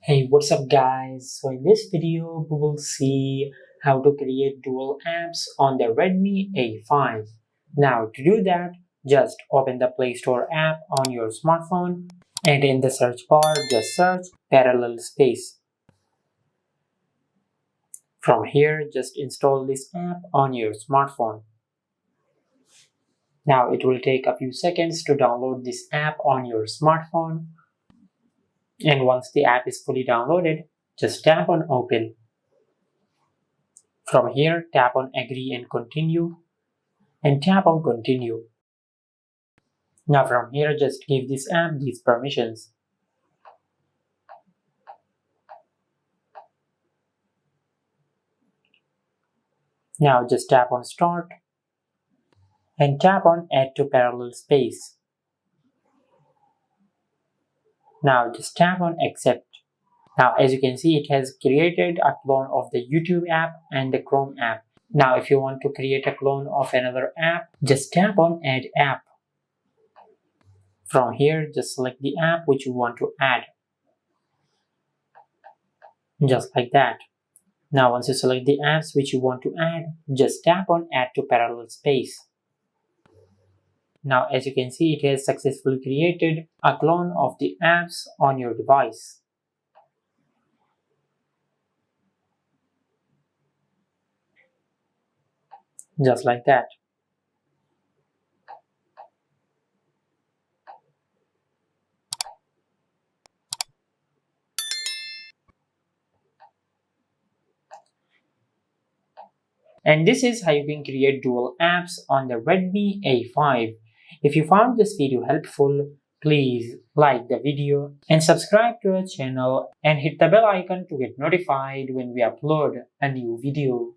Hey, what's up guys? So in this video, we will see how to create dual apps on the Redmi A5. Now to do that, just open the Play Store app on your smartphone and in the search bar, just search parallel space. From here, just install this app on your smartphone. Now it will take a few seconds to download this app on your smartphone. And once the app is fully downloaded, just tap on open. From here, tap on agree and continue and tap on continue. Now from here, just give this app these permissions. Now just tap on start and tap on add to parallel space. Now just tap on accept. Now as you can see, it has created a clone of the YouTube app and the Chrome app. Now if you want to create a clone of another app, just tap on add app. From here, just select the app which you want to add. Just like that. Now once you select the apps which you want to add, just tap on add to parallel space. Now as you can see, it has successfully created a clone of the apps on your device. Just like that. And this is how you can create dual apps on the Redmi A5. If you found this video helpful, please like the video and subscribe to our channel and hit the bell icon to get notified when we upload a new video.